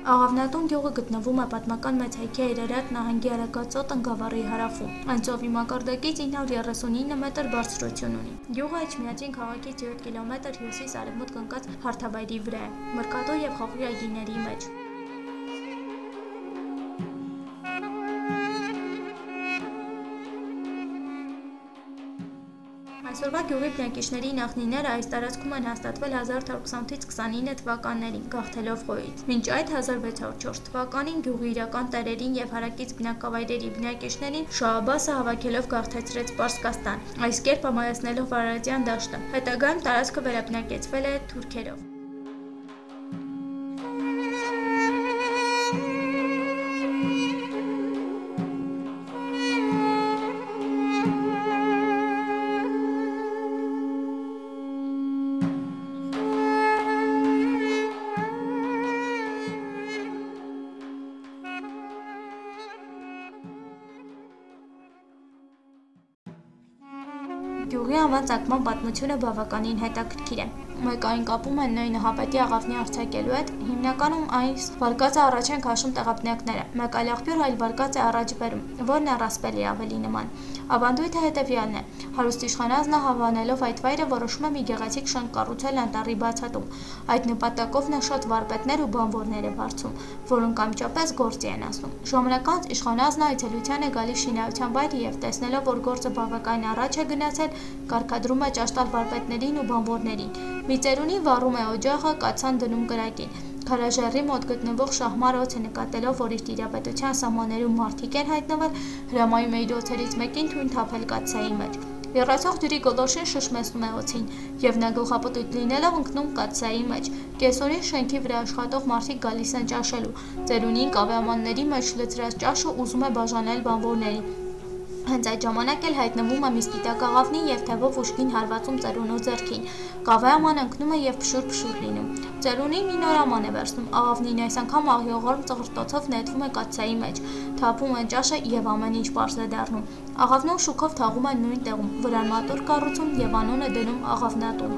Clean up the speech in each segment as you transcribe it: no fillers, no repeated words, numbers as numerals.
Աղավնատուն գյուղը գտնվում է պատմական մեծ հայքի Այրարատ նահանգի Արագածոտ ընկավառի հարավում։ Այն ծովի մակարդակից 939 մետր բարձրություն ունի։ Գյուղը Էջմիածին քաղաքից 7 կիլոմետր հյուսիս-արևմուտք ընկած հարթավայրի վրա է, Մրկատու և Խոխի այգիների մեջ։ Այսօրվա գյուղի բնակիչների նախնիները այս տարածքում են հաստատվել 1828-29 թվականներին, գաղթելով Խոյից։ Մինչ այդ 1604 թվականին գյուղի իրական տերերին և հարակից բնակավայրերի բնակիչներին Շահ Աբբասը հավաքելով գաղթեցրեց Պարսկաստան, այս կերպ ամայացնելով Արարատյան դաշտը։ Հետագայում տարածքը վերաբնակեցվել է թուրքերով։ Գյուղի անվան ծագման պատմությունը բավականին հետաքրքիր է։ Մեկ այն կապում են նույն Նահապետի աղավնի արձակելու հետ, հիմնականում այս վարկածը առաջ են քաշում տեղաբնակները, մեկ այլ աղբյուր այլ վարկած է առաջ բերում, որն առասպելի ավելի նման։ Ավանդույթը հետևյալն է. հարուստ իշխանազնը հավանելով այդ վայրը որոշում է մի գեղեցիկ շենք կառուցել անտառի բացատում։ Այդ նպատակով նա շատ վարպետներ ու բանվորներ է վարձում, որոնք անմիջապես գործի են ասում։ Ժամանակ անց իշխանազնը այցելության է գալիս շինարարության վայրը եւ տեսնելով, որ գործը բավական առաջ է գնացել, կարգադրում է ճաշ տալ վարպետներին ու բանվորներին։ Մի ծերունի վառում է օջախը, կաթսան դնում կրակին։ Քարաժայռի մոտ գտնվող շահմարոցը նկատելով, որ իր տիրապետության սահմաններում մարդիկ են հայտնվել, հրամայում է իր օձերից մեկին թույն թափել կաթսայի մեջ։ Եռացող ջրի գոլորշին շշմեցնում է օձին, եւ նա գլխապտույտ լինելով ընկնում կաթսայի մեջ։ Կեսօրին շենքի վրա աշխատող մարդիկ գալիս են ճաշելու։ Ծերունին կավեամանների մեջ լցրած ճաշը ուզում է բաժանել բանվորներին։ Հենց այդ ժամանակ էլ հայտնվում է մի սպիտակ աղավնի և թևով ուժգին հարվածում ծերունու ձեռքին։ Կավեաման ընկնում է և փշուր լինում։ Ծերունին մի նոր աման է վերցնում, աղավնին այս անգամ աղյողորմ ծղրտոցով նետվում է կաթսայի մեջ, թափում են ճաշը և ամեն ինչ պարզ է դառնում։ Աղավնուն շուքով թաղում են նույն տեղում, վրան մատուռ կառուցում և անուն է դնում Աղավնատուն։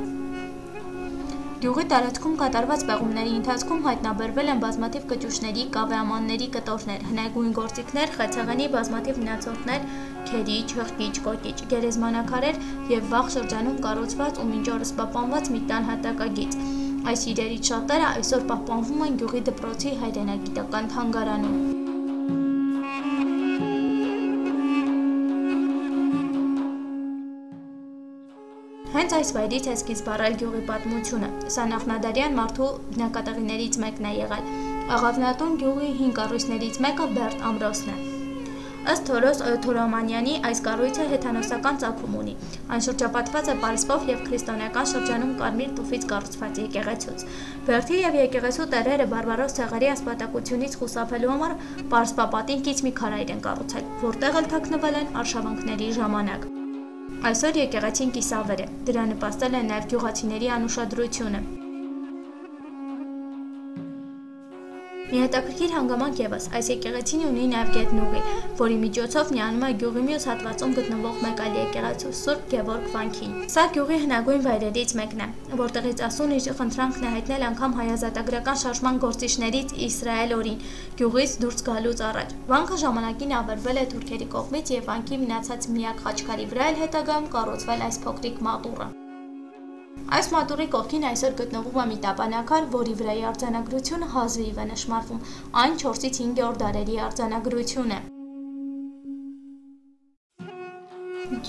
Գյուղի տարածքում կատարված պեղումների ընթացքում հայտնաբերվել են բազմաթիվ կճուճների, կավեամանների կտորներ, հնագույն գործիքներ, խեցեղենի բազմաթիվ մնացորդներ, քերիչ, հղկիչ, կոկիչ, գերեզմանակարեր և վաղ շրջանում կառուցված ու մինչ օրս պահպանված մի տան հատակագիծ։ Այս իրերից շատերը այսօր պահպանվում են գյուղի դպրոցի հայրենագիտական թանգարանում։ Հենց այս վայրից է սկիզբ առել գյուղի պատմությունը։ Սա նախնադարյան մարդու բնակատեղիներից մեկն է եղել։ Աղավնատուն գյուղի հին կառույցներից մեկը Բերդ ամրոցն է։ Ըստ Թորոս Թորոմանյանի այս կառույցը հեթանոսական ծագում ունի։ Այն շրջապատված է պարսպով և քրիստոնեական շրջանում կարմիր տուֆից կառուցված եկեղեցուց։ Բերդի և եկեղեցու տերերը բարբարոս ցեղերի ասպատակությունից խուսափելու համար պարսպապատին կից մի քարայր են կառուցել, որտեղ էլ թաքնվել են արշավանքների ժամանակ։ Այսօր եկեղեցին կիսավեր է, դրա նպաստել է նաև գյուղացիների անուշադրությունը։ Մի հետաքրքիր հանգամանք ևս, այս եկեղեցին ունի նաև գետնուղի, որի միջոցով միանում է գյուղի մյուս հատվածում գտնվող մեկ այլ եկեղեցու Սուրբ Գևորգ վանքին։ Սա գյուղի հնագույն վայրերից մեկն է, որտեղից ասուն իր խնդրանքն է հայտնել անգամ հայազատագրական շարժման գործիչներից Իսրայել օրին, գյուղից դուրս գալուց առաջ։ Վանքը ժամանակին ավերվել է թուրքերի կողմից եւ վանքի մնացած միակ խաչքարի վրա էլ հետագայում կառուցվել այս փոքրիկ մատուռը։ Այս մատուռի կողքին այսօր գտնվում է մի տապանակար, որի վրայի արձանագրությունը հազվիվ է նշմարվում, այն 4-ից 5-րդ դարերի արձանագրություն է։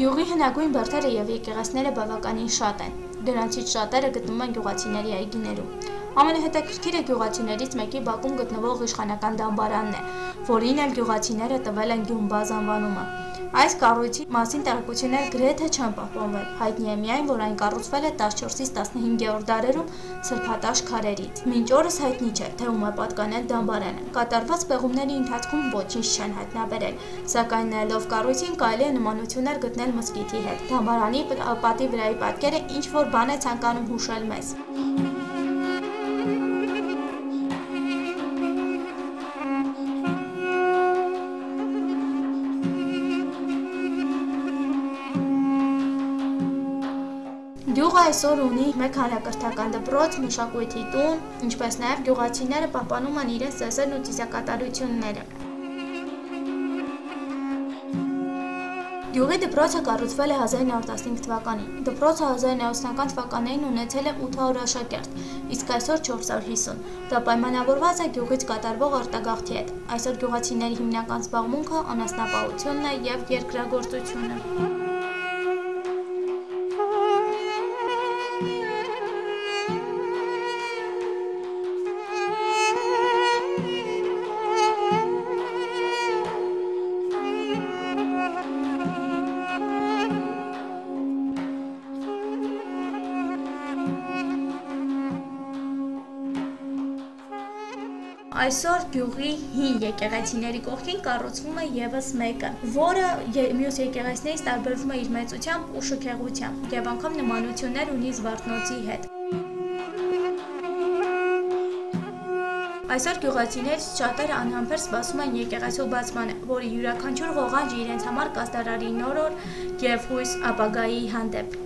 Գյուղի հնագույն բերդերը և եկեղեցիները բավականին շատ են, դրանցից շատերը գտնվում են գյուղացիների այգիներում։ Ամենահետաքրքիրը գյուղացիներից մեկի բակում գտնվող իշխանական դամբարանն է, որին էլ գյուղացիները տվել են Գյումբազ անվանումը։ Այս կառույցի մասին տեղեկություններ գրեթե չեն պահպանվել, հայտնի է միայն, որ այն կառուցվել է 14-ից 15-րդ դարերում սրբատաշ քարերից։ Մինչ օրս հայտնի չէ, թե ում է պատկանել դամբարանը։ Կատարված պեղումների ընթացքում ոչինչ չեն հայտնաբերել, սակայն նայելով կառույցին կարելի է նմանություններ գտնել մզկիթի հետ։ Դամբարանի պատի վրայի պատկերը ինչ-որ բան է ցանկանում հուշել մեզ։ Գյուղը այսօր ունի մեկ հանրակրթական դպրոց, մշակույթի տուն, ինչպես նաև գյուղացիները պահպանում են իրենց ծեսերն ու ծիսակատարությունները։ Գյուղի դպրոցը կառուցվել է 1915 թվականին։ Դպրոցը 1920-ական թվականներին ունեցել է 800 աշակերտ, իսկ այսօր 450։ Դա պայմանավորված է գյուղից կատարվող արտագաղթի հետ։ Այսօր գյուղացիների հիմնական զբաղմունքը անասնապահությունն է և երկրագործությունը։ Այսօր գյուղի հին եկեղեցիների կողքին կառուցվում է ևս մեկը, որը մյուս եկեղեցիներից տարբերվում է իր մեծությամբ ու շքեղությամբ և անգամ նմանություններ ունի Զվարթնոցի հետ։ Այսօր գյուղացիներից շատերը անհամբեր սպասում են եկեղեցու բացմանը, որի յուրաքանչյուր ղողանջ իրենց համար կաստարարի նոր օր և հույս ապագայի հանդեպ։